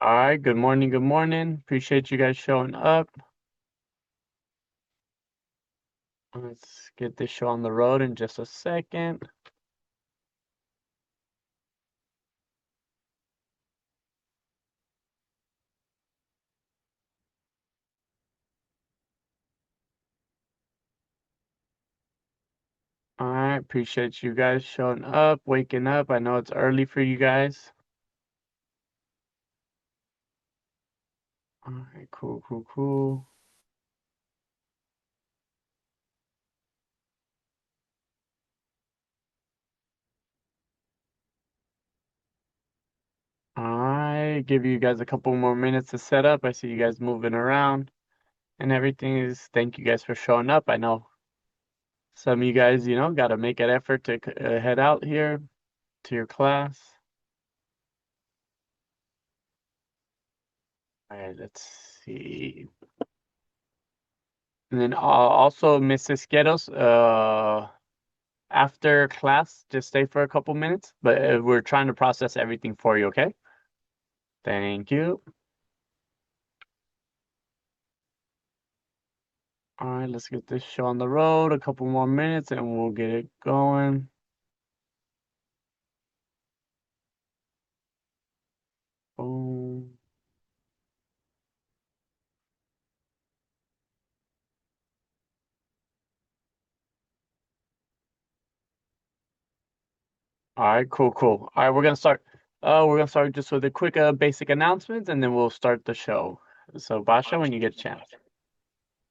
All right, good morning, good morning. Appreciate you guys showing up. Let's get this show on the road in just a second. All right, appreciate you guys showing up, waking up. I know it's early for you guys. All right, cool, cool, cool. All right, give you guys a couple more minutes to set up. I see you guys moving around and everything is, thank you guys for showing up. I know some of you guys, got to make an effort to head out here to your class. All right, let's see. And then also, Mrs. Quiros, after class, just stay for a couple minutes, but we're trying to process everything for you, okay? Thank you. All right, let's get this show on the road. A couple more minutes and we'll get it going. Boom. All right, cool, cool. All right, we're gonna start. We're gonna start just with a quick basic announcements and then we'll start the show. So, Basha, when you get a chance.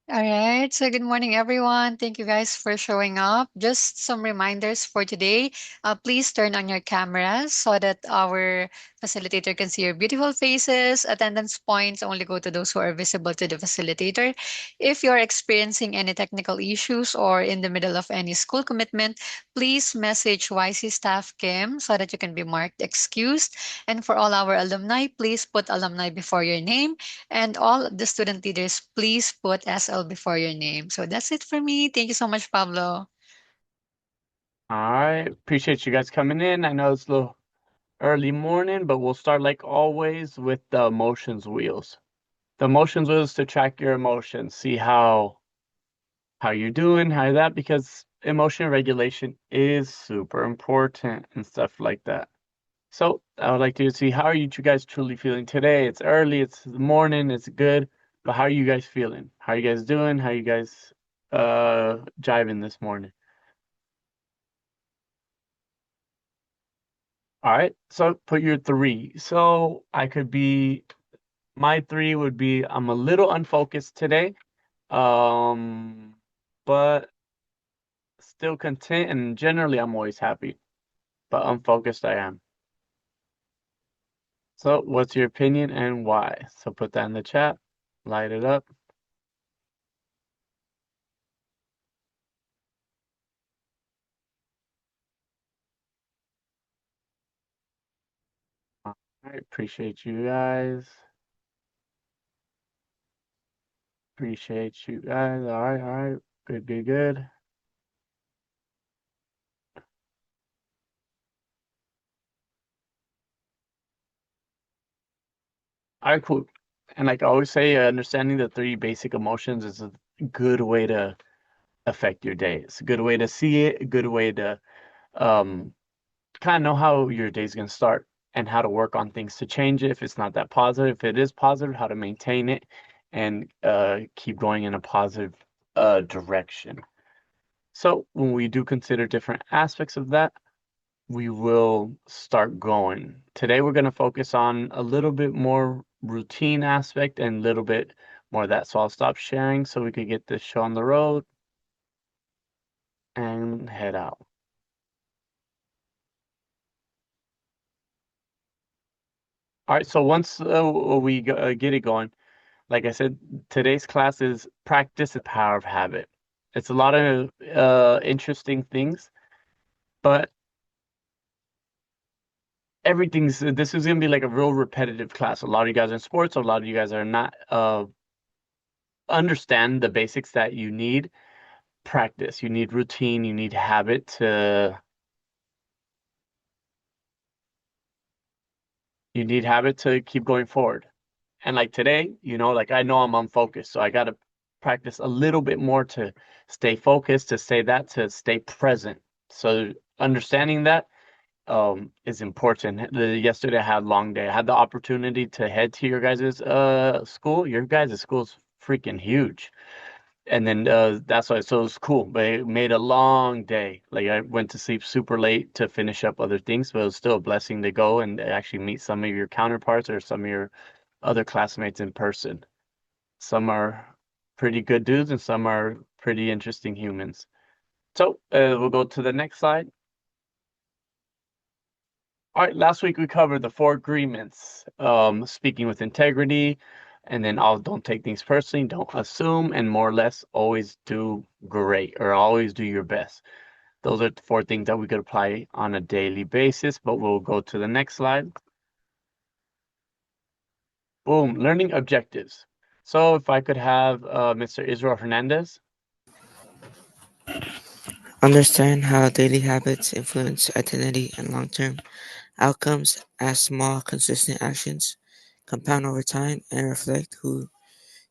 All right. So, good morning, everyone. Thank you guys for showing up. Just some reminders for today. Please turn on your cameras so that our facilitator can see your beautiful faces. Attendance points only go to those who are visible to the facilitator. If you're experiencing any technical issues or in the middle of any school commitment, please message YC staff Kim so that you can be marked excused. And for all our alumni, please put alumni before your name. And all the student leaders, please put SL before your name. So that's it for me. Thank you so much, Pablo. All right, appreciate you guys coming in. I know it's a little early morning, but we'll start like always with the emotions wheels. The emotions wheels to track your emotions, see how you're doing, how that, because emotion regulation is super important and stuff like that. So I would like to see how are you two guys truly feeling today? It's early, it's the morning, it's good, but how are you guys feeling? How are you guys doing? How you guys jiving this morning? All right, so put your three. So I could be my three would be I'm a little unfocused today. Um, but still content and generally I'm always happy. But unfocused I am. So what's your opinion and why? So put that in the chat, light it up. All right, appreciate you guys. Appreciate you guys. All right. Good, good, good. All right, cool. And like I always say, understanding the three basic emotions is a good way to affect your day. It's a good way to see it, a good way to um kind of know how your day's gonna start and how to work on things to change it if it's not that positive. If it is positive, how to maintain it and keep going in a positive direction. So when we do consider different aspects of that, we will start going. Today we're going to focus on a little bit more routine aspect and a little bit more of that. So I'll stop sharing so we could get this show on the road and head out. All right, so once we get it going, like I said, today's class is practice the power of habit. It's a lot of interesting things, but this is gonna be like a real repetitive class. A lot of you guys are in sports, a lot of you guys are not understand the basics that you need practice, you need routine, you need habit You need habit to keep going forward. And like today, like I know I'm unfocused, so I got to practice a little bit more to stay focused, to stay present. So understanding that is important. Yesterday I had a long day. I had the opportunity to head to your guys' school. Your guys' school's freaking huge. And then that's why so it was cool. But it made a long day. Like I went to sleep super late to finish up other things, but it was still a blessing to go and actually meet some of your counterparts or some of your other classmates in person. Some are pretty good dudes and some are pretty interesting humans. So we'll go to the next slide. All right, last week we covered the four agreements. Speaking with integrity, and then don't take things personally, don't assume, and more or less always do great or always do your best. Those are the four things that we could apply on a daily basis, but we'll go to the next slide. Boom, learning objectives. So if I could have Mr. Israel Hernandez, Understand how daily habits influence identity and long term outcomes as small, consistent actions compound over time and reflect who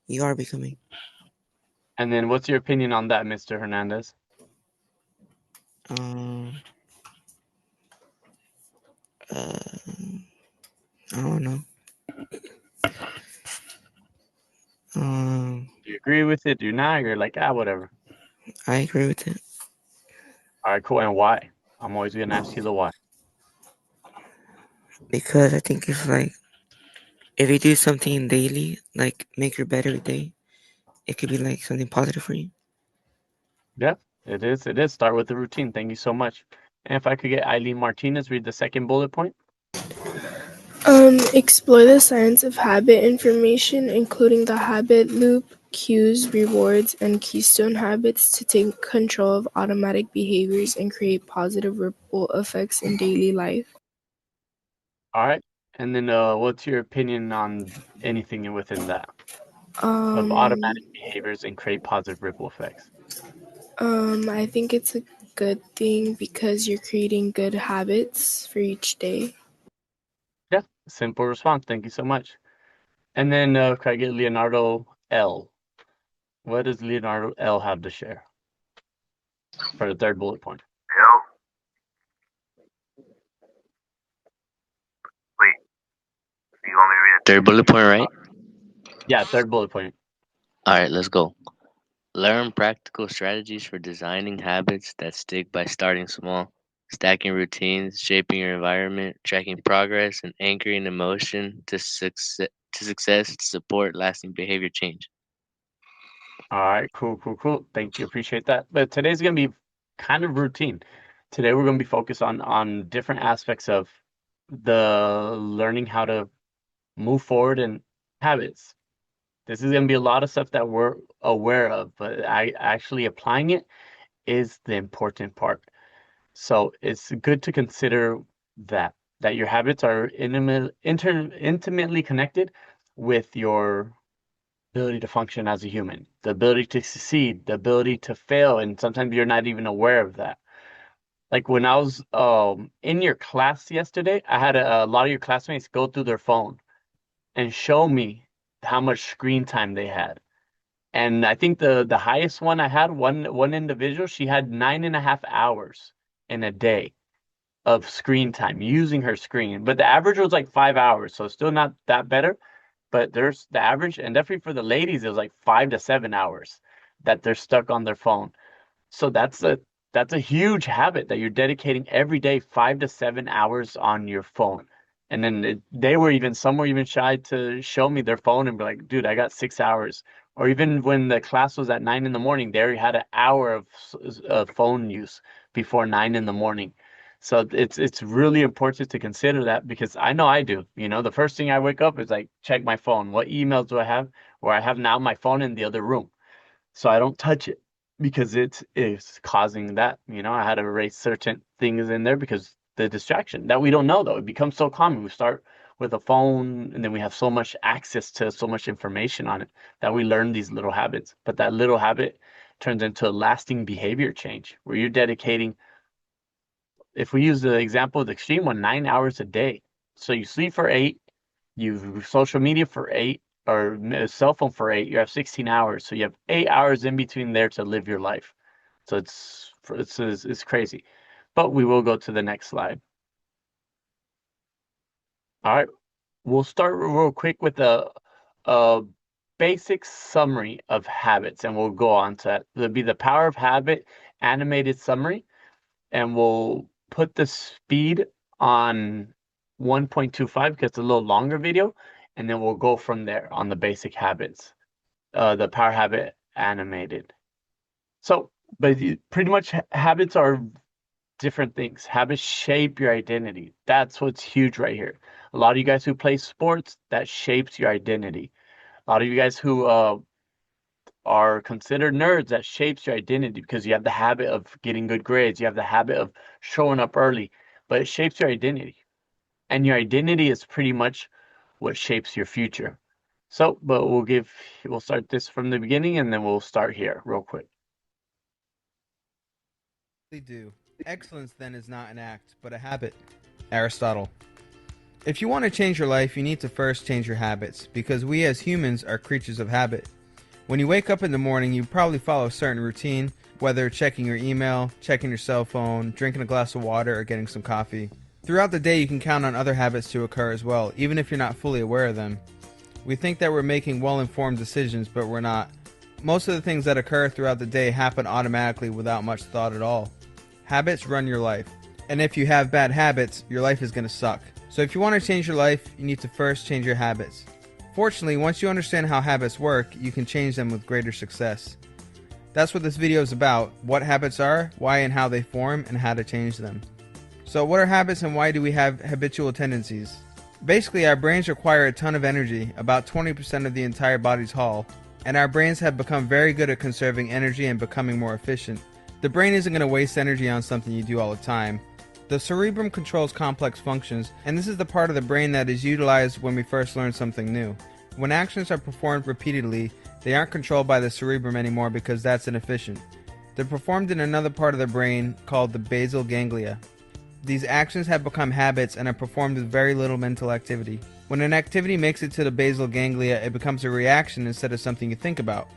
you are becoming. and then what's your opinion on that, Mr. Hernandez? Um, uh, I don't know. Um, Do you agree with it? Do you not? You're like, whatever. I agree with it All right, cool. And why? I'm always gonna ask you the why. because I think it's like if you do something daily, like make your bed every day, it could be like something positive for you. Yeah, it is. It is. Start with the routine. Thank you so much. And if I could get Eileen Martinez read the second bullet point. Explore the science of habit information, including the habit loop, cues, rewards, and keystone habits to take control of automatic behaviors and create positive ripple effects in daily life. All right. And then what's your opinion on anything within that of Um, automatic behaviors and create positive ripple effects? I think it's a good thing because you're creating good habits for each day. Yeah, simple response. Thank you so much. And then could I get Leonardo L? What does Leonardo L have to share for the third bullet point? Yo, wait, you want me to read the third bullet point, right? Yeah, third bullet point. All right, let's go. Learn practical strategies for designing habits that stick by starting small, stacking routines, shaping your environment, tracking progress, and anchoring emotion to success to support lasting behavior change. All right, cool, cool, cool. Thank you. Appreciate that. But today's gonna be kind of routine. Today we're gonna be focused on different aspects of the learning how to move forward in habits. This is gonna be a lot of stuff that we're aware of, but I actually applying it is the important part. So it's good to consider that your habits are intimately connected with your ability to function as a human, the ability to succeed, the ability to fail, and sometimes you're not even aware of that. Like when I was in your class yesterday, I had a lot of your classmates go through their phone and show me how much screen time they had. And I think the highest one I had, one individual, she had 9.5 hours in a day of screen time using her screen. But the average was like 5 hours, so still not that better. But there's the average, and definitely for the ladies, it was like 5 to 7 hours that they're stuck on their phone. So that's a huge habit that you're dedicating every day 5 to 7 hours on your phone. And then some were even shy to show me their phone and be like, dude, I got 6 hours. Or even when the class was at 9 in the morning, they already had an hour of phone use before 9 in the morning. So it's really important to consider that because I know I do. The first thing I wake up is like check my phone. What emails do I have? Or I have now my phone in the other room so I don't touch it because it is causing that. I had to erase certain things in there because the distraction that we don't know though, it becomes so common. We start with a phone and then we have so much access to so much information on it that we learn these little habits. But that little habit turns into a lasting behavior change where you're dedicating, if we use the example of the extreme one, 9 hours a day. So you sleep for 8, you social media for 8, or cell phone for 8. You have 16 hours. So you have 8 hours in between there to live your life. So it's crazy. But we will go to the next slide. All right. We'll start real quick with a basic summary of habits, and we'll go on to that. It'll be the Power of Habit animated summary, and we'll put the speed on 1.25 because it's a little longer video, and then we'll go from there on the basic habits, the Power Habit animated. So, but pretty much habits are different things. Habits shape your identity. That's what's huge right here. A lot of you guys who play sports, that shapes your identity. A lot of you guys who are considered nerds, that shapes your identity because you have the habit of getting good grades. You have the habit of showing up early, but it shapes your identity. And your identity is pretty much what shapes your future. So, but we'll start this from the beginning and then we'll start here real quick. They do. Excellence then is not an act, but a habit. Aristotle. If you want to change your life, you need to first change your habits, because we as humans are creatures of habit. When you wake up in the morning, you probably follow a certain routine, whether checking your email, checking your cell phone, drinking a glass of water, or getting some coffee. Throughout the day, you can count on other habits to occur as well, even if you're not fully aware of them. We think that we're making well-informed decisions, but we're not. Most of the things that occur throughout the day happen automatically without much thought at all. Habits run your life. And if you have bad habits, your life is going to suck. So if you want to change your life, you need to first change your habits. Fortunately, once you understand how habits work, you can change them with greater success. That's what this video is about: what habits are, why and how they form, and how to change them. So what are habits and why do we have habitual tendencies? Basically, our brains require a ton of energy, about 20% of the entire body's haul, and our brains have become very good at conserving energy and becoming more efficient. The brain isn't going to waste energy on something you do all the time. The cerebrum controls complex functions, and this is the part of the brain that is utilized when we first learn something new. When actions are performed repeatedly, they aren't controlled by the cerebrum anymore because that's inefficient. They're performed in another part of the brain called the basal ganglia. These actions have become habits and are performed with very little mental activity. When an activity makes it to the basal ganglia, it becomes a reaction instead of something you think about.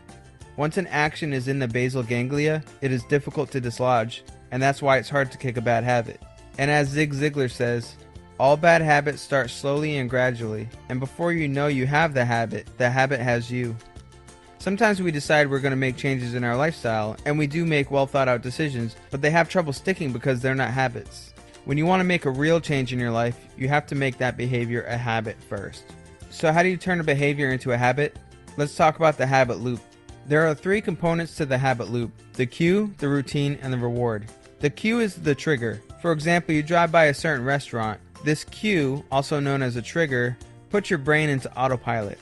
Once an action is in the basal ganglia, it is difficult to dislodge, and that's why it's hard to kick a bad habit. And as Zig Ziglar says, all bad habits start slowly and gradually, and before you know you have the habit has you. Sometimes we decide we're going to make changes in our lifestyle, and we do make well thought out decisions, but they have trouble sticking because they're not habits. When you want to make a real change in your life, you have to make that behavior a habit first. So how do you turn a behavior into a habit? Let's talk about the habit loop. There are 3 components to the habit loop: the cue, the routine, and the reward. The cue is the trigger. For example, you drive by a certain restaurant. This cue, also known as a trigger, puts your brain into autopilot.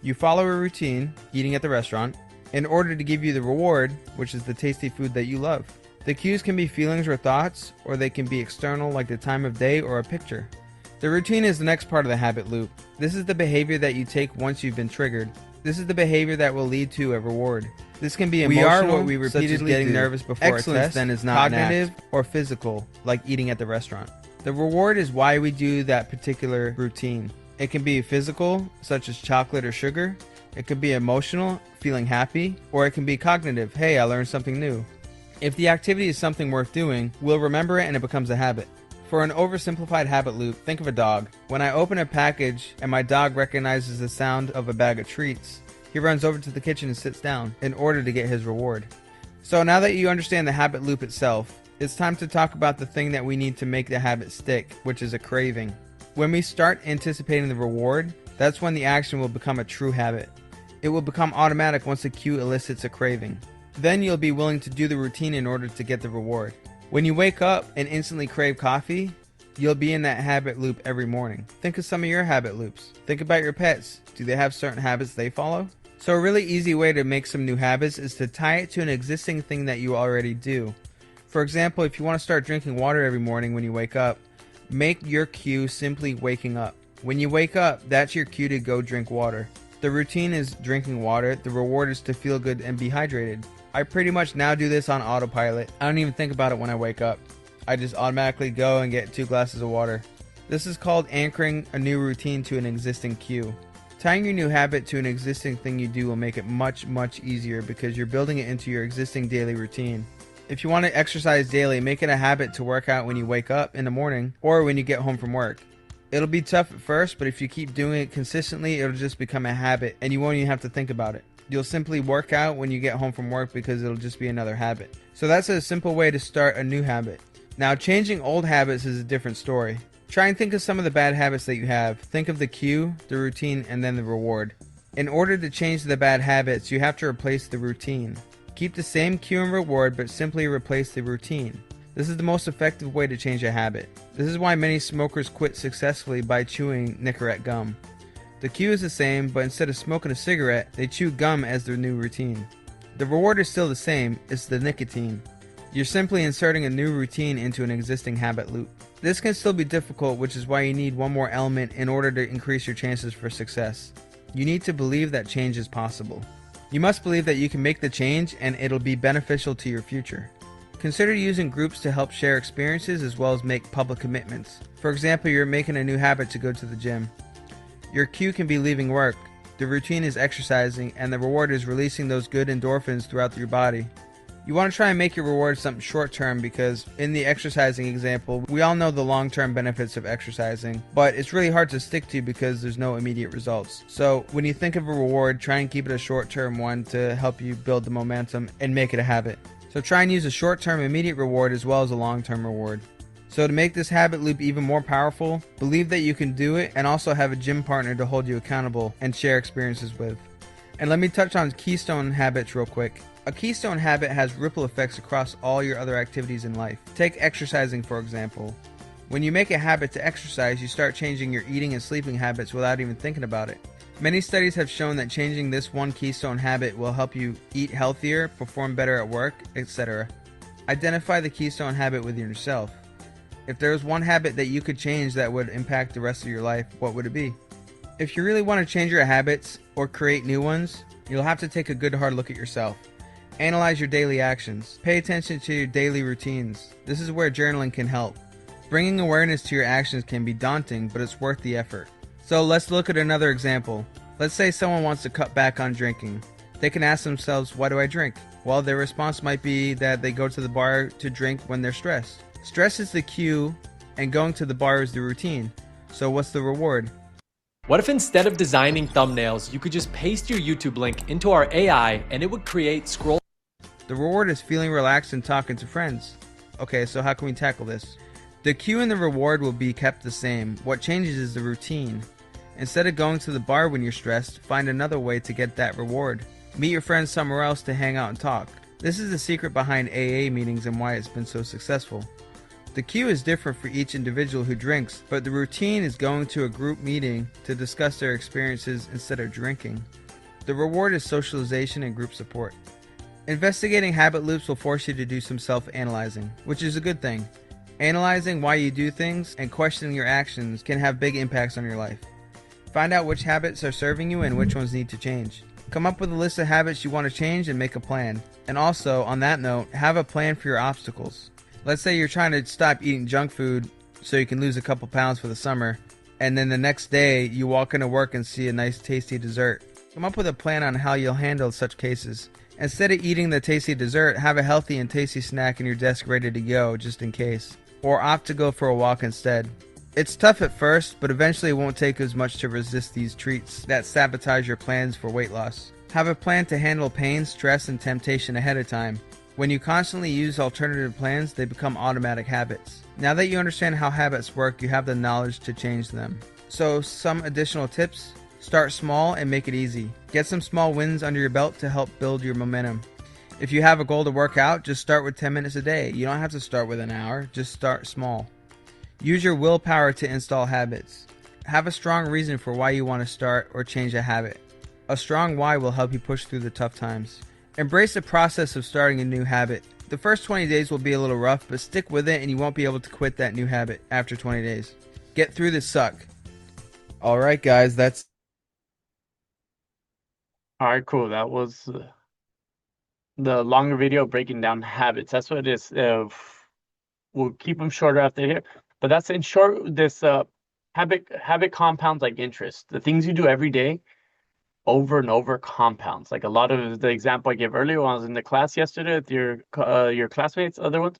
You follow a routine, eating at the restaurant, in order to give you the reward, which is the tasty food that you love. The cues can be feelings or thoughts, or they can be external like the time of day or a picture. The routine is the next part of the habit loop. This is the behavior that you take once you've been triggered. This is the behavior that will lead to a reward. This can be emotional, we are what we repeatedly such as getting do. nervous before Excellence a test, then is not cognitive, an act, or physical, like eating at the restaurant. The reward is why we do that particular routine. It can be physical, such as chocolate or sugar. It could be emotional, feeling happy, or it can be cognitive, hey, I learned something new. If the activity is something worth doing, we'll remember it and it becomes a habit. For an oversimplified habit loop, think of a dog. When I open a package and my dog recognizes the sound of a bag of treats, he runs over to the kitchen and sits down in order to get his reward. So now that you understand the habit loop itself, it's time to talk about the thing that we need to make the habit stick, which is a craving. When we start anticipating the reward, that's when the action will become a true habit. It will become automatic once the cue elicits a craving. Then you'll be willing to do the routine in order to get the reward. When you wake up and instantly crave coffee, you'll be in that habit loop every morning. Think of some of your habit loops. Think about your pets. Do they have certain habits they follow? So a really easy way to make some new habits is to tie it to an existing thing that you already do. For example, if you want to start drinking water every morning when you wake up, make your cue simply waking up. When you wake up, that's your cue to go drink water. The routine is drinking water. The reward is to feel good and be hydrated. I pretty much now do this on autopilot. I don't even think about it when I wake up. I just automatically go and get 2 glasses of water. This is called anchoring a new routine to an existing cue. Tying your new habit to an existing thing you do will make it much, much easier because you're building it into your existing daily routine. If you want to exercise daily, make it a habit to work out when you wake up in the morning or when you get home from work. It'll be tough at first, but if you keep doing it consistently, it'll just become a habit and you won't even have to think about it. You'll simply work out when you get home from work because it'll just be another habit. So that's a simple way to start a new habit. Now, changing old habits is a different story. Try and think of some of the bad habits that you have. Think of the cue, the routine, and then the reward. In order to change the bad habits, you have to replace the routine. Keep the same cue and reward, but simply replace the routine. This is the most effective way to change a habit. This is why many smokers quit successfully by chewing Nicorette gum. The cue is the same, but instead of smoking a cigarette, they chew gum as their new routine. The reward is still the same, it's the nicotine. You're simply inserting a new routine into an existing habit loop. This can still be difficult, which is why you need one more element in order to increase your chances for success. You need to believe that change is possible. You must believe that you can make the change and it'll be beneficial to your future. Consider using groups to help share experiences as well as make public commitments. For example, you're making a new habit to go to the gym. Your cue can be leaving work, the routine is exercising, and the reward is releasing those good endorphins throughout your body. You want to try and make your reward something short term because in the exercising example, we all know the long term benefits of exercising, but it's really hard to stick to because there's no immediate results. So when you think of a reward, try and keep it a short term one to help you build the momentum and make it a habit. So try and use a short term immediate reward as well as a long term reward. So to make this habit loop even more powerful, believe that you can do it and also have a gym partner to hold you accountable and share experiences with. And let me touch on keystone habits real quick. A keystone habit has ripple effects across all your other activities in life. Take exercising for example. When you make a habit to exercise, you start changing your eating and sleeping habits without even thinking about it. Many studies have shown that changing this one keystone habit will help you eat healthier, perform better at work, etc. Identify the keystone habit within yourself. If there was one habit that you could change that would impact the rest of your life, what would it be? If you really want to change your habits or create new ones, you'll have to take a good hard look at yourself. Analyze your daily actions. Pay attention to your daily routines. This is where journaling can help. Bringing awareness to your actions can be daunting, but it's worth the effort. So let's look at another example. Let's say someone wants to cut back on drinking. They can ask themselves, why do I drink? Well, their response might be that they go to the bar to drink when they're stressed. Stress is the cue, and going to the bar is the routine. So what's the reward? What if instead of designing thumbnails, you could just paste your YouTube link into our AI and it would create scroll. The reward is feeling relaxed and talking to friends. Okay, so how can we tackle this? The cue and the reward will be kept the same. What changes is the routine. Instead of going to the bar when you're stressed, find another way to get that reward. Meet your friends somewhere else to hang out and talk. This is the secret behind AA meetings and why it's been so successful. The cue is different for each individual who drinks, but the routine is going to a group meeting to discuss their experiences instead of drinking. The reward is socialization and group support. Investigating habit loops will force you to do some self-analyzing, which is a good thing. Analyzing why you do things and questioning your actions can have big impacts on your life. Find out which habits are serving you and which ones need to change. Come up with a list of habits you want to change and make a plan. And also, on that note, have a plan for your obstacles. Let's say you're trying to stop eating junk food so you can lose a couple pounds for the summer, and then the next day you walk into work and see a nice tasty dessert. Come up with a plan on how you'll handle such cases. Instead of eating the tasty dessert, have a healthy and tasty snack in your desk ready to go just in case. Or opt to go for a walk instead. It's tough at first, but eventually it won't take as much to resist these treats that sabotage your plans for weight loss. Have a plan to handle pain, stress, and temptation ahead of time. When you constantly use alternative plans, they become automatic habits. Now that you understand how habits work, you have the knowledge to change them. So, some additional tips. Start small and make it easy. Get some small wins under your belt to help build your momentum. If you have a goal to work out, just start with 10 minutes a day. You don't have to start with an hour, just start small. Use your willpower to install habits. Have a strong reason for why you want to start or change a habit. A strong why will help you push through the tough times. Embrace the process of starting a new habit. The first 20 days will be a little rough, but stick with it and you won't be able to quit that new habit after 20 days. Get through this suck. Alright guys, that's All right, cool. That was the longer video breaking down habits. That's what it is. We'll keep them shorter after here. But that's in short this habit compounds like interest. The things you do every day over and over compounds. Like a lot of the example I gave earlier when I was in the class yesterday with your classmates, other ones,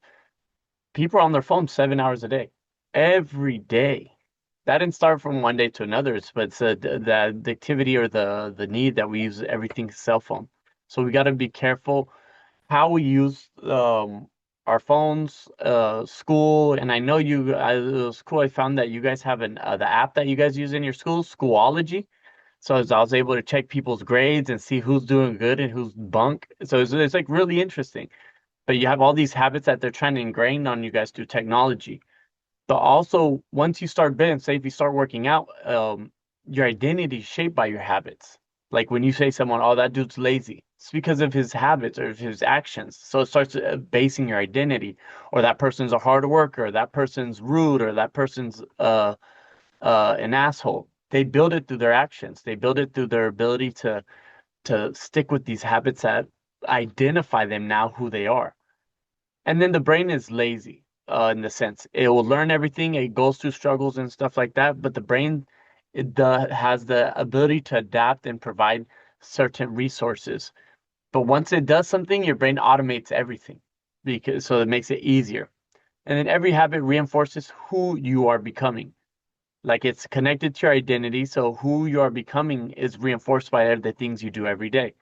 people are on their phone 7 hours a day, every day. That didn't start from one day to another, but it's the activity or the need that we use everything cell phone. So we got to be careful how we use our phones, school, and I know it was cool. I found that you guys have the app that you guys use in your school, Schoology. So I was able to check people's grades and see who's doing good and who's bunk. So it's like really interesting. But you have all these habits that they're trying to ingrain on you guys through technology. But also, once you start building, say if you start working out, your identity is shaped by your habits. Like when you say someone, "Oh, that dude's lazy," it's because of his habits or his actions. So it starts basing your identity, or that person's a hard worker, that person's rude, or that person's an asshole. They build it through their actions. They build it through their ability to stick with these habits that identify them now who they are. And then the brain is lazy, in the sense it will learn everything. It goes through struggles and stuff like that, but the brain has the ability to adapt and provide certain resources. But once it does something, your brain automates everything because so it makes it easier. And then every habit reinforces who you are becoming. Like it's connected to your identity, so who you are becoming is reinforced by the things you do every day.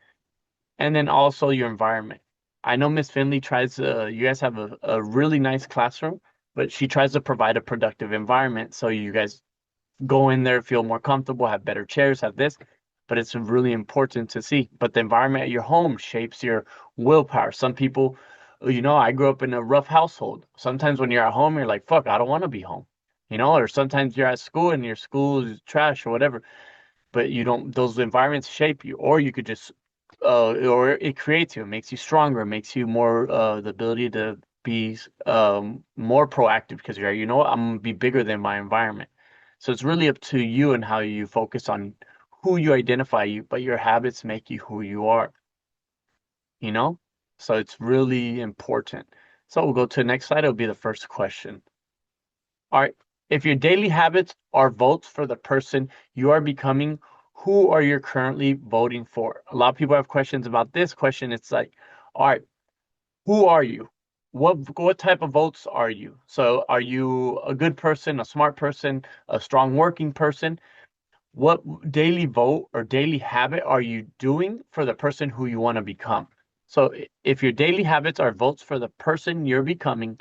And then also your environment. I know Miss Finley tries, you guys have a really nice classroom, but she tries to provide a productive environment so you guys go in there, feel more comfortable, have better chairs, have this. But it's really important to see. But the environment at your home shapes your willpower. Some people, I grew up in a rough household. Sometimes when you're at home, you're like, fuck, I don't want to be home. Or sometimes you're at school and your school is trash or whatever, but you don't, those environments shape you, or you could just, or it creates you, it makes you stronger, it makes you more, the ability to be more proactive because you're, what, I'm gonna be bigger than my environment. So it's really up to you and how you focus on who you identify you, but your habits make you who you are, you know? So it's really important. So we'll go to the next slide. It'll be the first question. All right. If your daily habits are votes for the person you are becoming, who are you currently voting for? A lot of people have questions about this question. It's like, all right, who are you? What type of votes are you? So are you a good person, a smart person, a strong working person? What daily vote or daily habit are you doing for the person who you want to become? So if your daily habits are votes for the person you're becoming,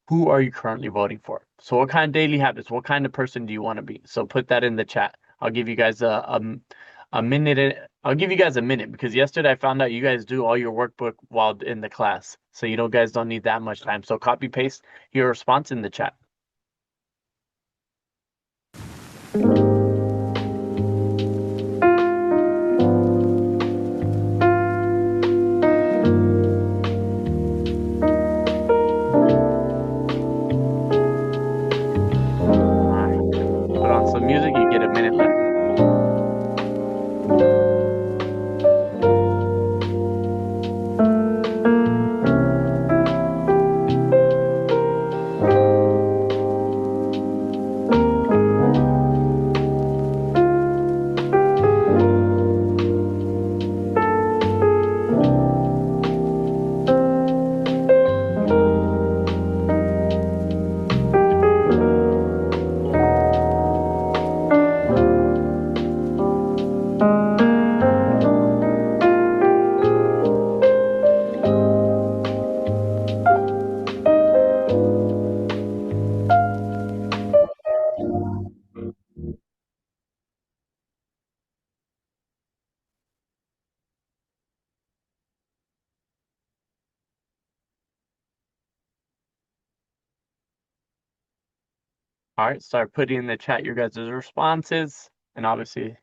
who are you currently voting for? So what kind of daily habits, what kind of person do you want to be? So put that in the chat. I'll give you guys a minute. I'll give you guys a minute because yesterday I found out you guys do all your workbook while in the class. So guys don't need that much time. So copy paste your response in the chat. All right. Put on some music, you get a minute left. All right, start putting in the chat your guys' responses. And obviously,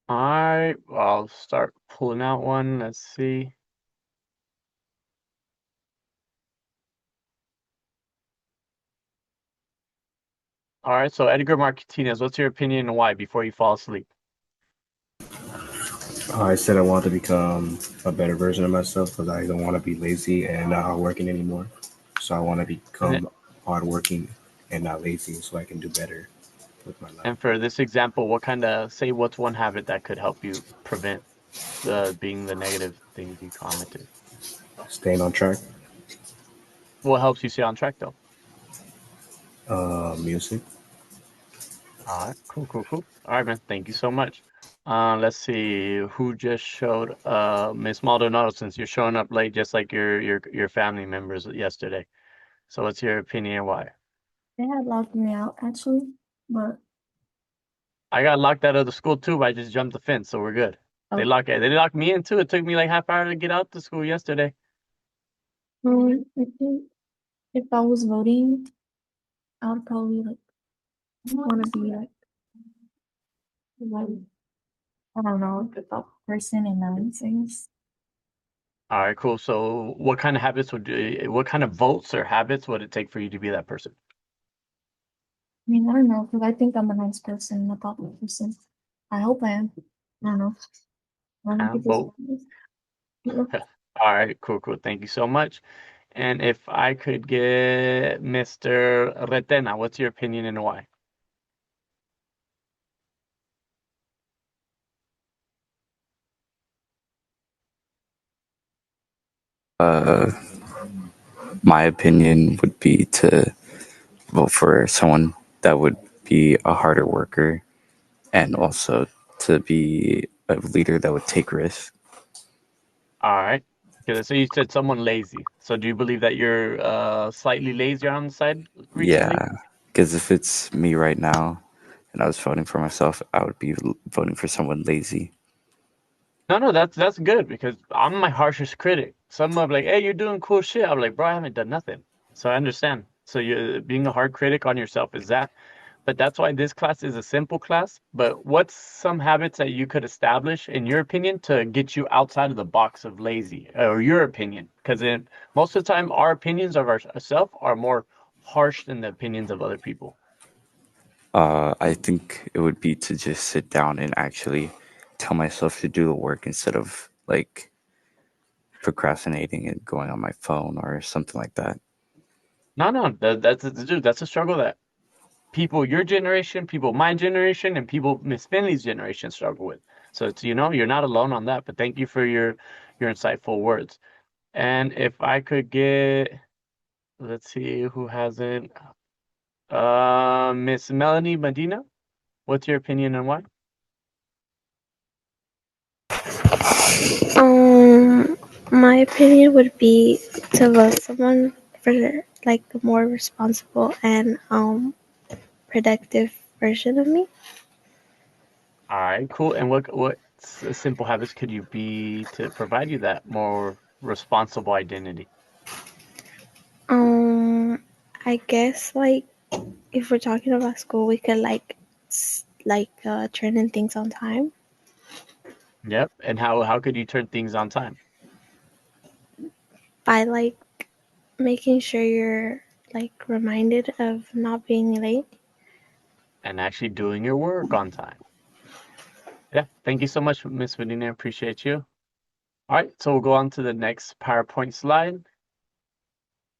all right, well, I'll start pulling out one. Let's see. All right, so Edgar Martinez, what's your opinion and why before you fall asleep? I said I want to become a better version of myself because I don't want to be lazy and not hardworking anymore. So I want to And become hardworking and not lazy so I can do better with my life. and for this example, what's one habit that could help you prevent being the negative things you commented? Staying on track, What helps you stay on track though? music. All right, cool, cool, cool. All right, man. Thank you so much. Let's see who just showed Miss Maldonado, since you're showing up late just like your family members yesterday. So what's your opinion and why? They had locked me out actually, but I got locked out of the school too, but I just jumped the fence, so we're good. oh, They locked me in too. It took me like half hour to get out to school yesterday. I think if I was voting, I would probably like want to be like I don't know, like a person in those things. All right, cool. So what kind of votes or habits would it take for you to be that person? I mean, I don't know, because I think I'm a nice person, a thoughtful person. I hope I am. I don't know. I don't know people's Vote. opinions. Yeah. All right, cool, cool. Thank you so much. And if I could get Mr. Retena, what's your opinion and why? Uh, my opinion would be to vote for someone that would be a harder worker and also to be a leader that would take risks. All right. Okay, so you said someone lazy. So do you believe that you're slightly lazier on the side recently? Yeah, because if it's me right now and I was voting for myself, I would be voting for someone lazy. No, no, that's good because I'm my harshest critic. Some are like, "Hey, you're doing cool shit." I'm like, "Bro, I haven't done nothing." So I understand. So you're being a hard critic on yourself is that, but that's why this class is a simple class. But what's some habits that you could establish, in your opinion, to get you outside of the box of lazy, or your opinion? Because most of the time, our opinions of ourselves are more harsh than the opinions of other people. I think it would be to just sit down and actually tell myself to do the work instead of like procrastinating and going on my phone or something like that. No, no, dude, that's a struggle that people your generation, people my generation, and people Miss Finley's generation struggle with. So it's you're not alone on that. But thank you for your insightful words. And if I could get, let's see who hasn't, Miss Melanie Medina, what's your opinion and why? Um, my opinion would be to vote someone for like a more responsible and productive version of me. All right, cool. And what simple habits could you be to provide you that more responsible identity? Um, I guess like if we're talking about school, we could like turn in things on time Yep. And how could you turn things on time by like making sure you're like reminded of not being late. and actually doing your work on time? Yeah. Thank you so much, Miss Medina. Appreciate you. All right, so we'll go on to the next PowerPoint slide.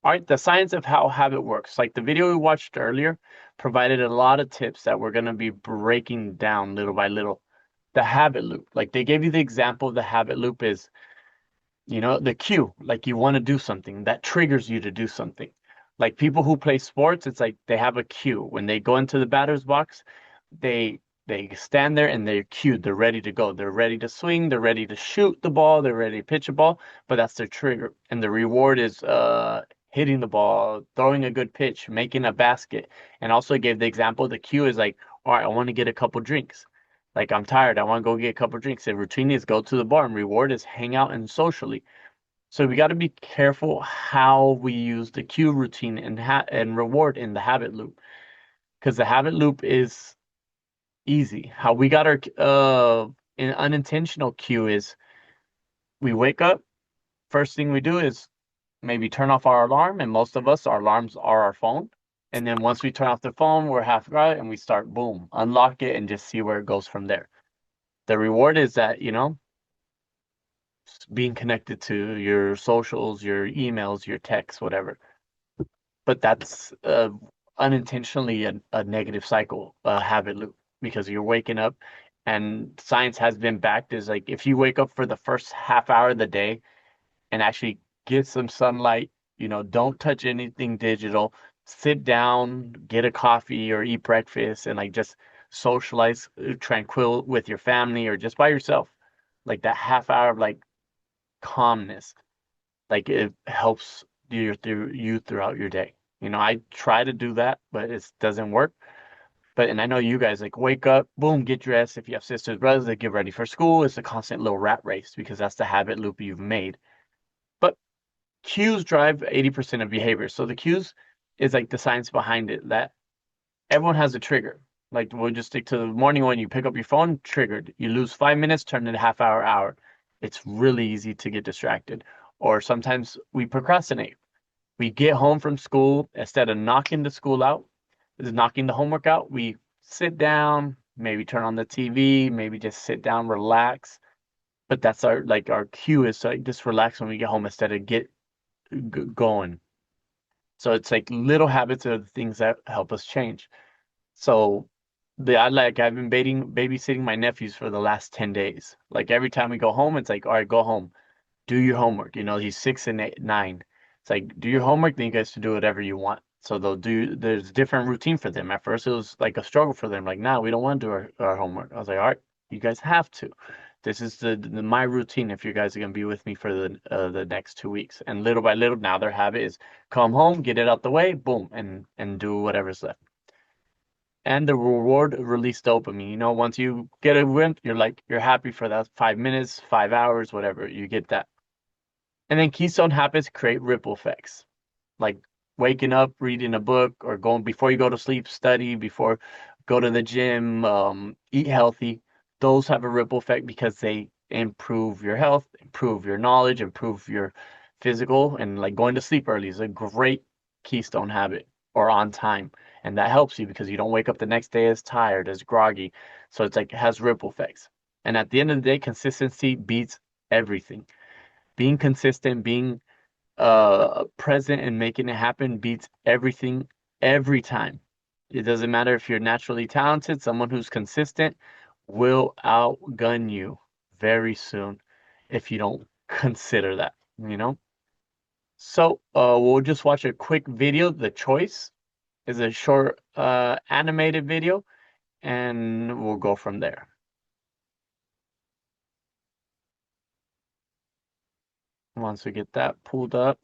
All right, the science of how habit works. Like the video we watched earlier provided a lot of tips that we're going to be breaking down little by little. The habit loop, like they gave you the example of the habit loop is, the cue, like you want to do something that triggers you to do something. Like people who play sports, it's like they have a cue. When they go into the batter's box, they stand there and they're cued. They're ready to go. They're ready to swing. They're ready to shoot the ball. They're ready to pitch a ball. But that's their trigger. And the reward is hitting the ball, throwing a good pitch, making a basket. And also gave the example. The cue is like, all right, I want to get a couple drinks. Like I'm tired. I want to go get a couple drinks. The routine is go to the bar, and reward is hang out and socially. So we got to be careful how we use the cue routine and reward in the habit loop, because the habit loop is easy. How we got our an unintentional cue is we wake up, first thing we do is maybe turn off our alarm, and most of us our alarms are our phone. And then once we turn off the phone, we're half right and we start, boom, unlock it and just see where it goes from there. The reward is that, being connected to your socials, your emails, your texts, whatever. But that's unintentionally a negative cycle, a habit loop, because you're waking up, and science has been backed is like if you wake up for the first half hour of the day and actually get some sunlight, don't touch anything digital, sit down, get a coffee or eat breakfast and like just socialize tranquil with your family or just by yourself. Like that half hour of like calmness, like it helps you throughout your day. I try to do that, but it doesn't work. And I know you guys like wake up, boom, get dressed. If you have sisters, brothers, they get ready for school. It's a constant little rat race because that's the habit loop you've made. But cues drive 80% of behavior. So the cues is like the science behind it that everyone has a trigger. Like we'll just stick to the morning when you pick up your phone, triggered. You lose 5 minutes, turn it a half hour, hour. It's really easy to get distracted. Or sometimes we procrastinate. We get home from school, instead of knocking the school out, knocking the homework out, we sit down, maybe turn on the TV, maybe just sit down, relax. But that's our cue is to like just relax when we get home instead of get going. So it's like little habits are the things that help us change. So I've been babysitting my nephews for the last 10 days. Like every time we go home, it's like, all right, go home, do your homework. He's 6 and 9. It's like, do your homework, then you guys can do whatever you want. So there's different routine for them. At first, it was like a struggle for them. Like, nah, we don't want to do our homework. I was like, all right, you guys have to. This is my routine if you guys are going to be with me for the next 2 weeks. And little by little, now their habit is come home, get it out the way, boom, and do whatever's left. And the reward release dopamine. Once you get a win, you're happy for that 5 minutes, 5 hours, whatever. You get that. And then keystone habits create ripple effects, like waking up, reading a book, or going before you go to sleep, study, before go to the gym, eat healthy. Those have a ripple effect because they improve your health, improve your knowledge, improve your physical, and like going to sleep early is a great keystone habit, or on time. And that helps you because you don't wake up the next day as tired, as groggy. So it's like it has ripple effects. And at the end of the day, consistency beats everything. Being consistent, being present and making it happen beats everything every time. It doesn't matter if you're naturally talented, someone who's consistent will outgun you very soon if you don't consider that, you know? So we'll just watch a quick video. The choice is a short animated video, and we'll go from there. Once we get that pulled up.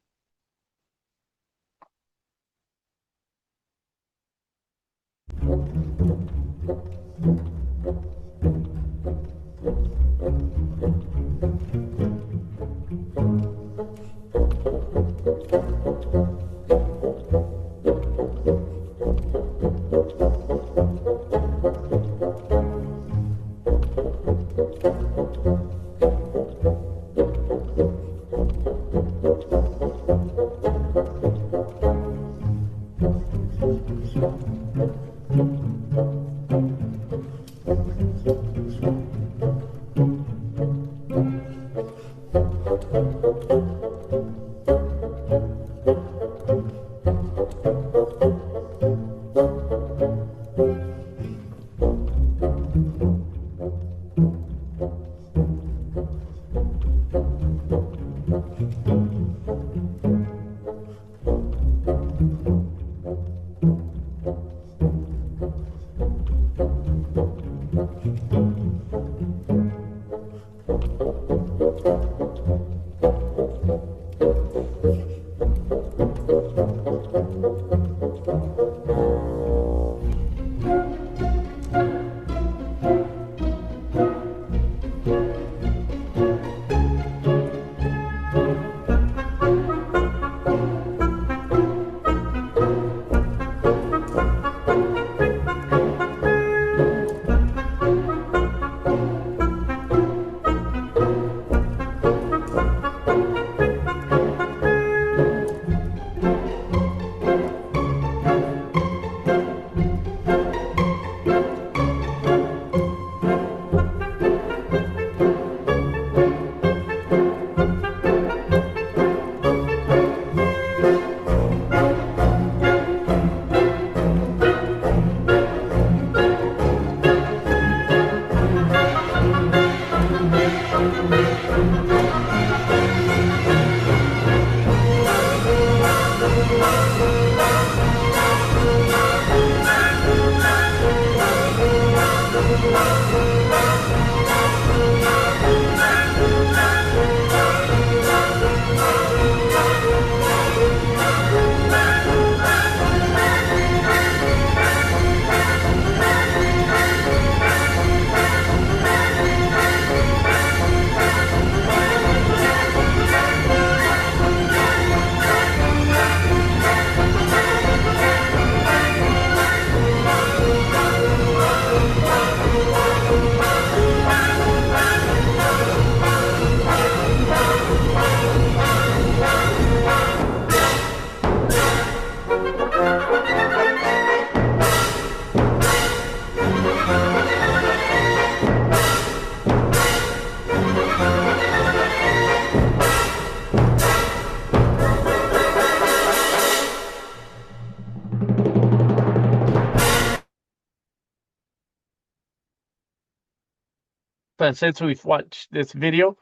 But since we've watched this video,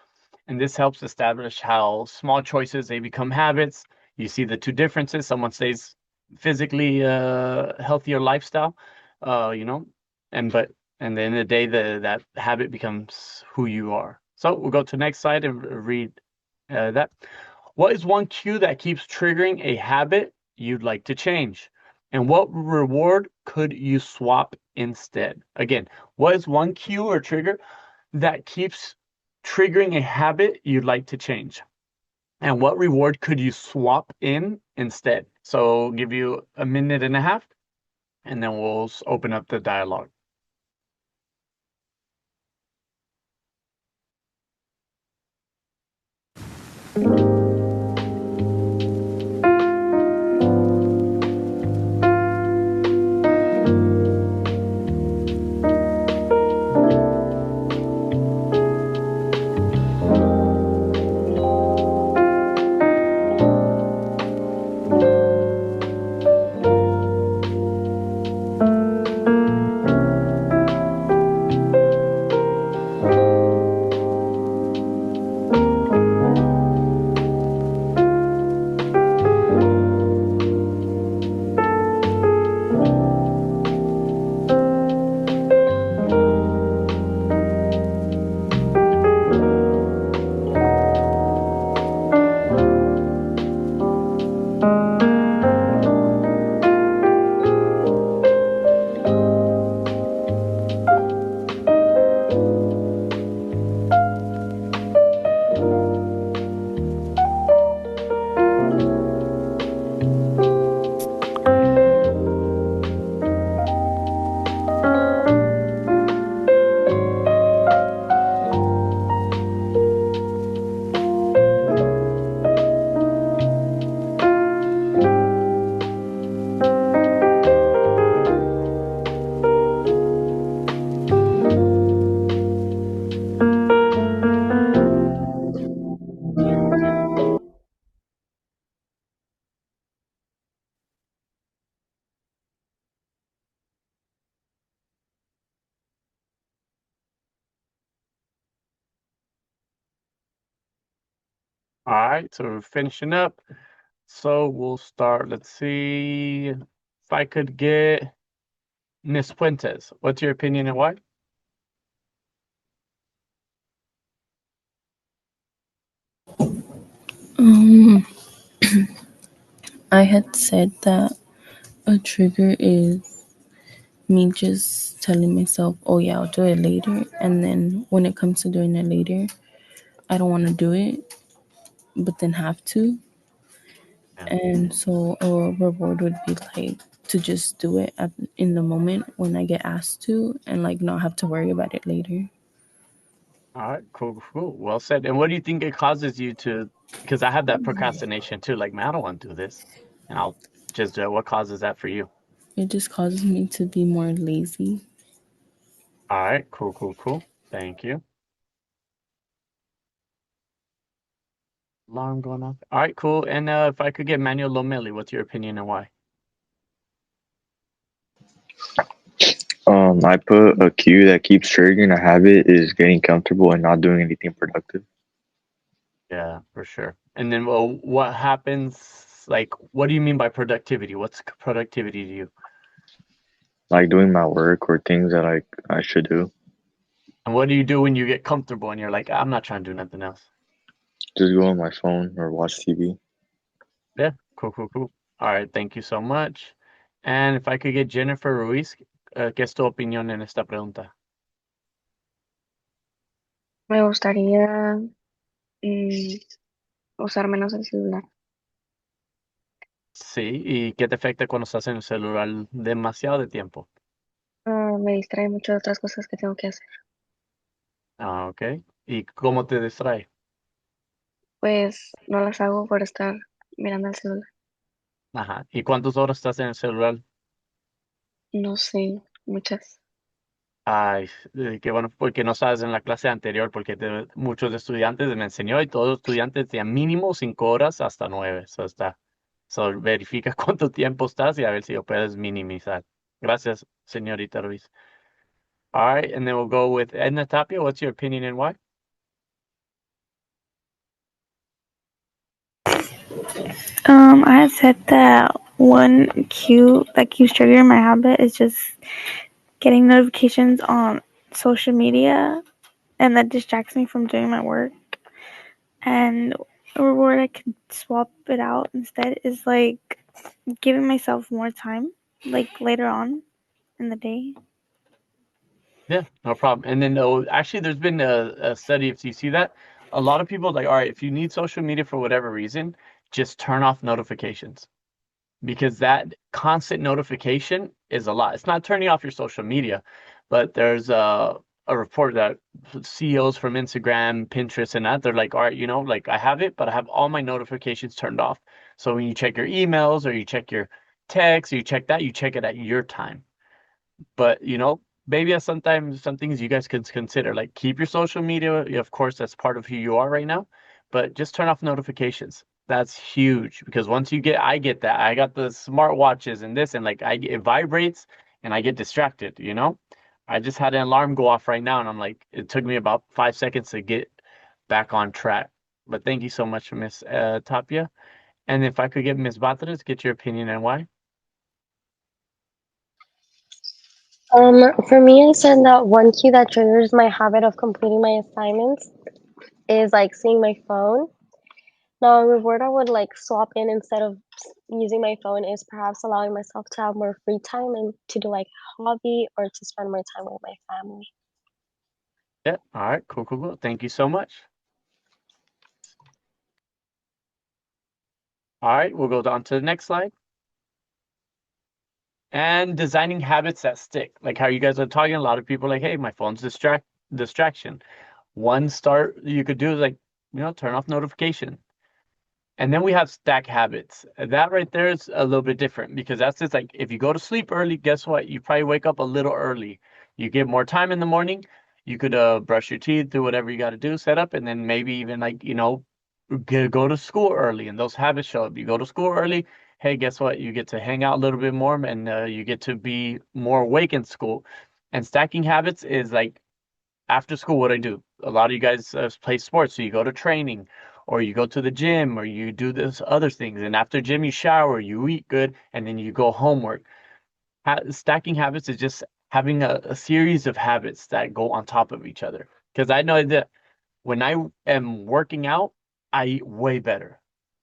and this helps establish how small choices they become habits. You see the two differences. Someone stays physically healthier lifestyle, you know, but and then the day that habit becomes who you are. So we'll go to the next slide and read that. What is one cue that keeps triggering a habit you'd like to change? And what reward could you swap instead? Again, what is one cue or trigger that keeps triggering a habit you'd like to change? And what reward could you swap in instead? So give you a minute and a half, and then we'll open up the dialogue. All right, so we're finishing up. So we'll start. Let's see if I could get Miss Puentes. What's your opinion and why? Um, I had said that a trigger is me just telling myself, oh yeah, I'll do it later. And then when it comes to doing it later, I don't want to do it, but then have to. Yeah. And so a reward would be like to just do it in the moment when I get asked to and like not have to worry about it later. All right, cool. Well said. And what do you think it causes you to? Because I have that procrastination too. Like, man, I don't want to do this, and I'll just do it. What causes that for you? It just causes me to be more lazy. All right, cool. Thank you. Alarm going off. All right, cool. And if I could get Manuel Lomeli, what's your opinion and why? I put a cue that keeps triggering a habit is getting comfortable and not doing anything productive. Yeah, for sure. And then, well, what happens? Like, what do you mean by productivity? What's productivity to you? Like doing my work or things that I should do. And what do you do when you get comfortable and you're like, I'm not trying to do nothing else? Just go on my phone or watch TV. Yeah, cool, cool, cool. All right, thank you so much. And if I could get Jennifer Ruiz, ¿qué es tu opinión en esta pregunta? Me gustaría usar menos el celular. Sí, ¿y qué te afecta cuando estás en el celular demasiado de tiempo? Me distrae mucho de otras cosas que tengo que hacer. Ah, ok. ¿Y cómo te distrae? Pues no las hago por estar mirando el celular. Ajá. ¿Y cuántas horas estás en el celular? No sé, muchas. Ay, qué bueno, porque no sabes en la clase anterior, porque muchos estudiantes me enseñó y todos los estudiantes decían mínimo 5 horas hasta 9. Eso está. So, verifica cuánto tiempo estás y a ver si lo puedes minimizar. Gracias, señorita Ruiz. All right, and then we'll go with Edna Tapia. What's your opinion and why? I had said that one cue that keeps triggering my habit is just getting notifications on social media, and that distracts me from doing my work. And a reward I could swap it out instead is like giving myself more time, like later on in the day. Yeah, no problem. And then, actually, there's been a study, if you see that, a lot of people like, all right, if you need social media for whatever reason, just turn off notifications because that constant notification is a lot. It's not turning off your social media, but there's a report that CEOs from Instagram, Pinterest, and that they're like, all right, like I have it, but I have all my notifications turned off. So when you check your emails or you check your texts, or you check that, you check it at your time. But maybe sometimes some things you guys can consider, like keep your social media. Of course, that's part of who you are right now, but just turn off notifications. That's huge because once I get that. I got the smart watches and this, and like it vibrates and I get distracted. I just had an alarm go off right now, and I'm like, it took me about 5 seconds to get back on track. But thank you so much, Miss Tapia. And if I could get Miss Batres, get your opinion and why. For me, I said that one key that triggers my habit of completing my assignments is like seeing my phone. Now, a reward I would like swap in instead of using my phone is perhaps allowing myself to have more free time and to do like a hobby or to spend more time with my family. Yeah. All right. Cool, cool, cool. Thank you so much. All right, we'll go on to the next slide. And designing habits that stick. Like how you guys are talking, a lot of people are like, hey, my phone's distraction. One start you could do is like, turn off notification. And then we have stack habits. That right there is a little bit different because that's just like if you go to sleep early, guess what? You probably wake up a little early. You get more time in the morning. You could brush your teeth, do whatever you got to do, set up, and then maybe even like, go to school early and those habits show up. You go to school early. Hey, guess what? You get to hang out a little bit more and you get to be more awake in school. And stacking habits is like after school, what I do. A lot of you guys play sports, so you go to training, or you go to the gym, or you do this other things. And after gym, you shower, you eat good, and then you go homework. Stacking habits is just having a series of habits that go on top of each other. Because I know that when I am working out, I eat way better.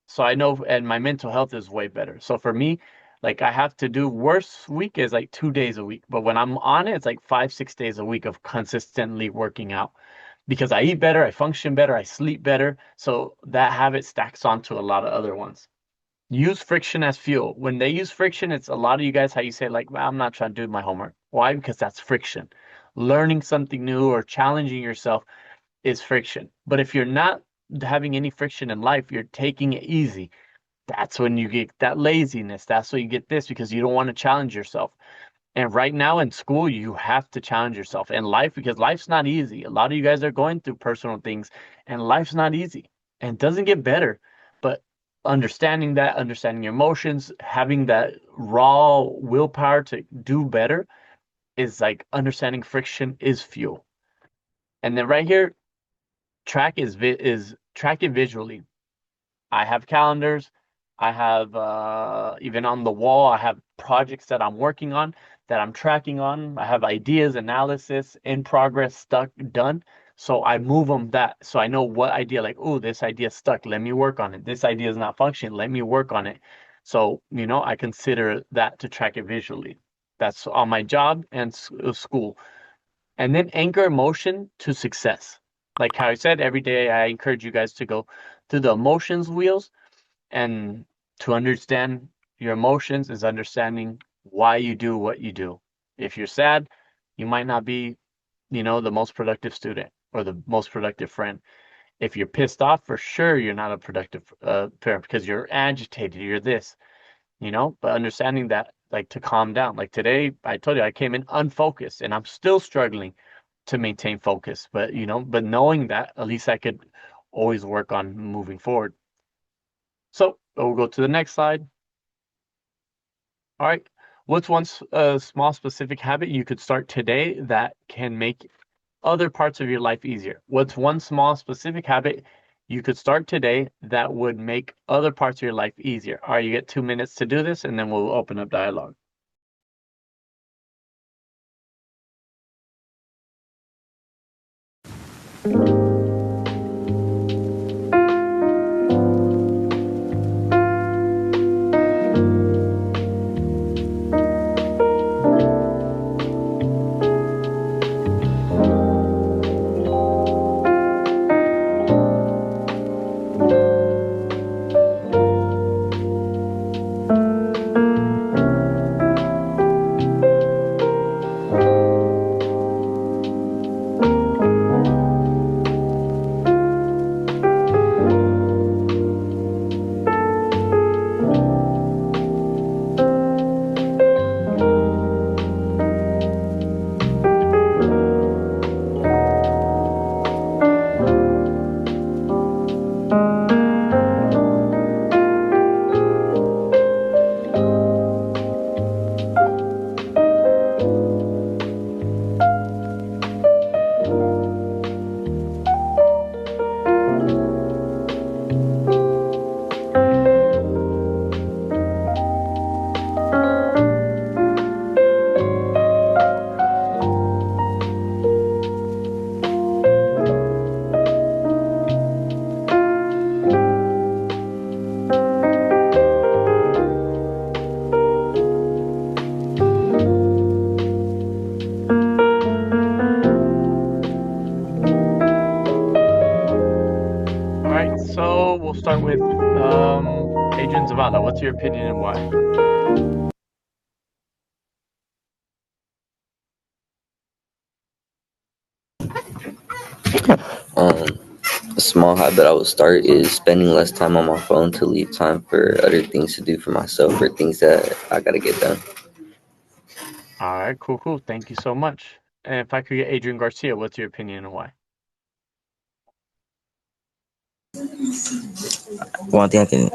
So I know, and my mental health is way better. So for me, like I have to do worst week is like 2 days a week, but when I'm on it, it's like 5, 6 days a week of consistently working out because I eat better, I function better, I sleep better. So that habit stacks onto a lot of other ones. Use friction as fuel. When they use friction, it's a lot of you guys how you say like, well, I'm not trying to do my homework. Why? Because that's friction. Learning something new or challenging yourself is friction. But if you're not having any friction in life, you're taking it easy. That's when you get that laziness. That's when you get this because you don't want to challenge yourself. And right now in school, you have to challenge yourself in life because life's not easy. A lot of you guys are going through personal things and life's not easy and it doesn't get better. But understanding that, understanding your emotions, having that raw willpower to do better is like understanding friction is fuel. And then right here, track it visually. I have calendars. I have even on the wall, I have projects that I'm working on that I'm tracking on. I have ideas, analysis, in progress, stuck, done. So I move them that so I know what idea, like, oh, this idea stuck. Let me work on it. This idea is not functioning. Let me work on it. So, I consider that to track it visually. That's on my job and school. And then anchor emotion to success. Like how I said, every day I encourage you guys to go through the emotions wheels, and to understand your emotions is understanding why you do what you do. If you're sad, you might not be, the most productive student or the most productive friend. If you're pissed off, for sure you're not a productive parent because you're agitated, you're this, but understanding that, like, to calm down. Like today, I told you I came in unfocused and I'm still struggling to maintain focus, but knowing that, at least I could always work on moving forward. So we'll go to the next slide. All right. What's one small specific habit you could start today that can make other parts of your life easier? What's one small specific habit you could start today that would make other parts of your life easier? All right, you get 2 minutes to do this, and then we'll open up dialogue. All right, so we'll start with Adrian Zavala. What's your opinion and why? Um, a small habit I would start is spending less time on my phone to leave time for other things to do for myself or things that I gotta get done. All right, cool. Thank you so much. And if I could get Adrian Garcia, what's your opinion and why? One thing I can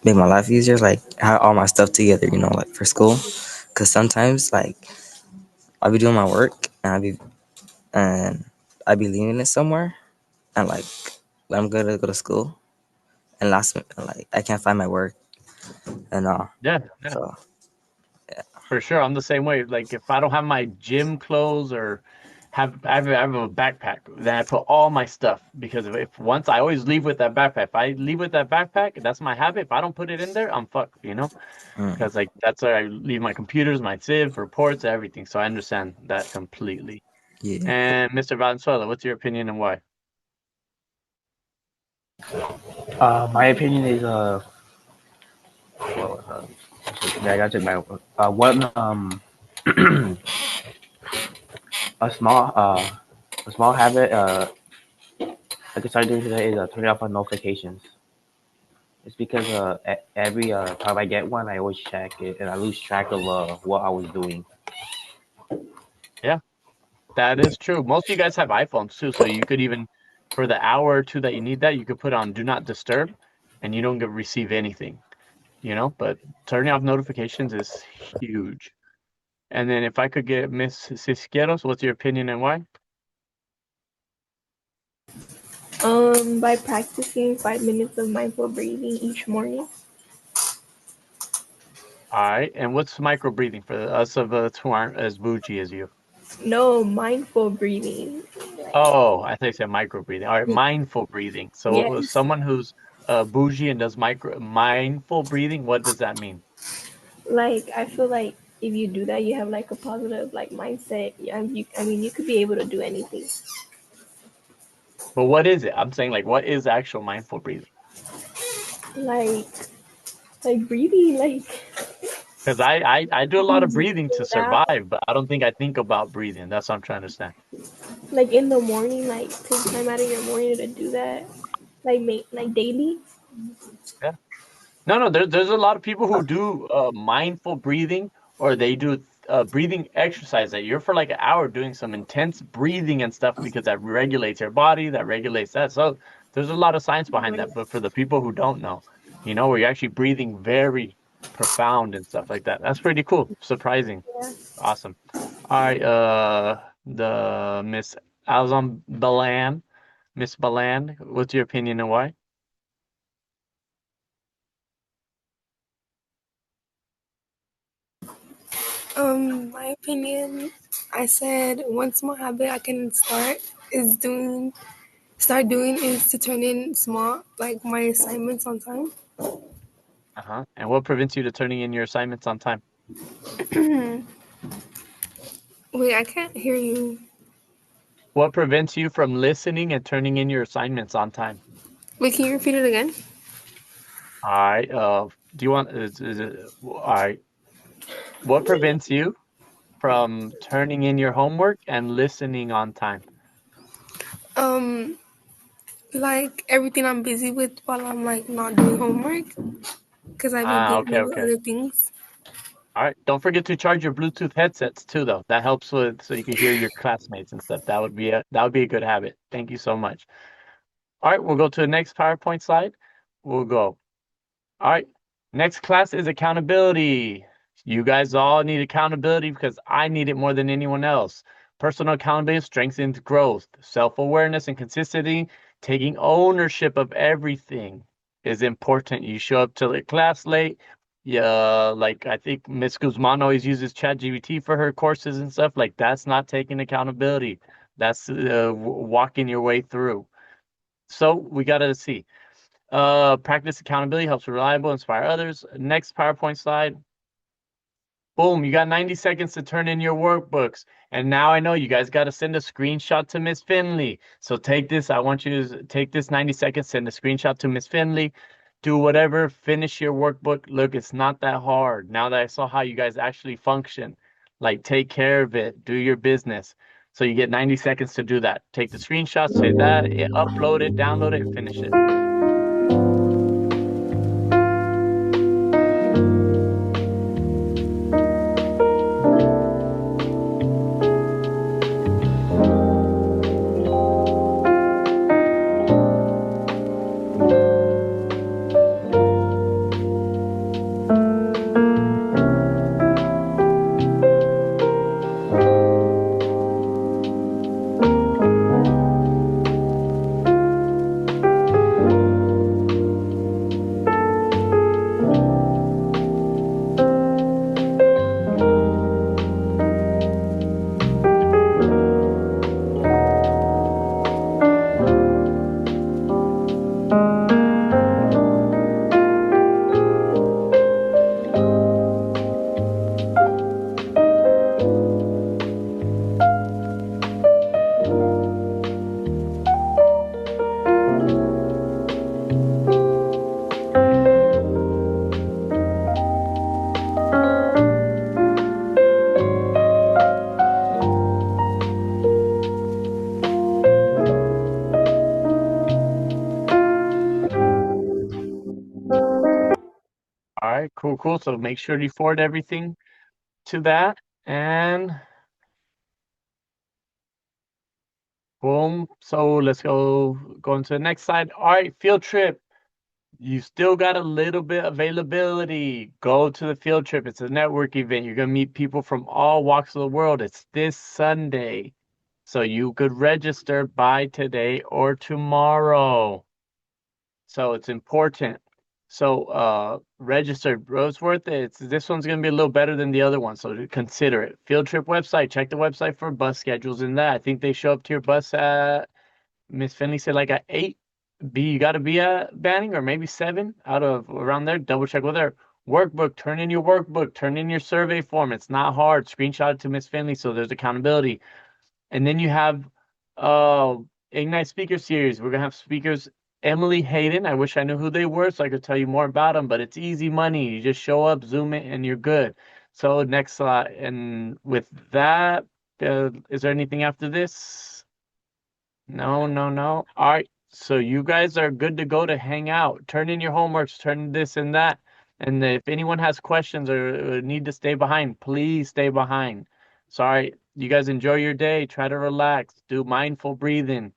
make my life easier is have all my stuff together, for school. Cause sometimes I'll be doing my work and I be leaving it somewhere, and when I'm gonna go to school, and last minute, I can't find my work and Yeah, so for sure. I'm the same way. Like if I don't have my gym clothes or I have a backpack, then I put all my stuff because if once I always leave with that backpack. If I leave with that backpack, that's my habit. If I don't put it in there, I'm fucked, mm, because like that's where I leave my computers, my sieve, reports, everything. So I understand that completely. yeah. And Mr. Valenzuela, what's your opinion and why? My opinion is well, yeah, I got to my one a small habit I can start doing today is turning off my notifications. It's because every time I get one, I always check it and I lose track of what I was doing. Yeah, that is true. Most of you guys have iPhones too, so you could even, for the hour or two that you need that, you could put on Do Not Disturb, and you don't receive anything. But turning off notifications is huge. And then if I could get Miss Cisqueros, what's your opinion and why? By practicing 5 minutes of mindful breathing each morning. All right. And what's micro breathing for us of us who aren't as bougie as you? No, mindful breathing. Oh, I think I said micro breathing. All right, mindful breathing. So Yes. someone who's bougie and does micro mindful breathing, what does that mean? Like I feel like if you do that, you have like a positive like mindset. I mean, you could be able to do anything. But what is it? I'm saying like what is actual mindful breathing? Like breathing, like Because I do a lot of breathing to down, survive, but I don't think I think about breathing. That's what I'm trying to understand. like in the morning, like take time out of your morning to do that, like like daily. Yeah. No, no, there's a lot of people who do mindful breathing or they do breathing exercise that you're for like an hour doing some intense breathing and stuff because that regulates your body, that regulates that. So there's a lot of science behind that. But for the people who don't know, where you're actually breathing very profound and stuff like that. That's pretty cool. Surprising. Yeah. Awesome. All right, the Miss Alzon Balan, Miss Balan, what's your opinion and why? My opinion, I said one small habit I can start doing is to turn in small, like my assignments on time. Uh-huh. And what prevents you to turning in your assignments on time? Wait, I can't hear you. What prevents you from listening and turning in your assignments on time? Wait, can you repeat it again? All right. Do you want, is it, all right. What prevents you from turning in your homework and listening on time? Um, like everything I'm busy with while I'm like not doing homework, because I be Ah, busy okay, with okay. other things. All right. Don't forget to charge your Bluetooth headsets too, though. That helps with so you can hear your classmates and stuff. That would be a good habit. Thank you so much. All right, we'll go to the next PowerPoint slide. We'll go. All right. Next class is accountability. You guys all need accountability because I need it more than anyone else. Personal accountability strengthens growth. Self-awareness and consistency, taking ownership of everything is important. You show up to the class late. Yeah, like I think Miss Guzman always uses ChatGPT for her courses and stuff. Like that's not taking accountability. That's walking your way through. So we gotta see. Practice accountability helps reliable, inspire others. Next PowerPoint slide. Boom, you got 90 seconds to turn in your workbooks. And now I know you guys got to send a screenshot to Miss Finley. So take this. I want you to take this 90 seconds, send a screenshot to Miss Finley. Do whatever, finish your workbook. Look, it's not that hard. Now that I saw how you guys actually function, like take care of it, do your business. So you get 90 seconds to do that. Take the screenshots, say that, upload it, download it, and finish it. All right, cool, cool. So make sure you forward everything to that. And boom. So let's go into the next slide. All right, field trip. You still got a little bit availability. Go to the field trip. It's a network event. You're going to meet people from all walks of the world. It's this Sunday. So you could register by today or tomorrow. So it's important. So register. Roseworth, this one's gonna be a little better than the other one, so consider it. Field trip website. Check the website for bus schedules and that. I think they show up to your bus at Miss Finley said like at 8. You gotta be at Banning or maybe 7 out of around there. Double check with her. Workbook, turn in your workbook, turn in your survey form. It's not hard. Screenshot it to Miss Finley so there's accountability. And then you have Ignite Speaker Series. We're gonna have speakers Emily Hayden. I wish I knew who they were so I could tell you more about them, but it's easy money. You just show up, Zoom it, and you're good. So next slide. And with that, is there anything after this? No, no, no. All right. So you guys are good to go to hang out. Turn in your homeworks, turn in this and that. And if anyone has questions or need to stay behind, please stay behind. Sorry, you guys enjoy your day. Try to relax. Do mindful breathing.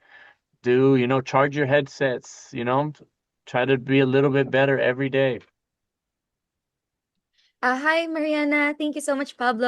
Charge your headsets, try to be a little bit better every day. Hi, Mariana. Thank you so much, Pablo.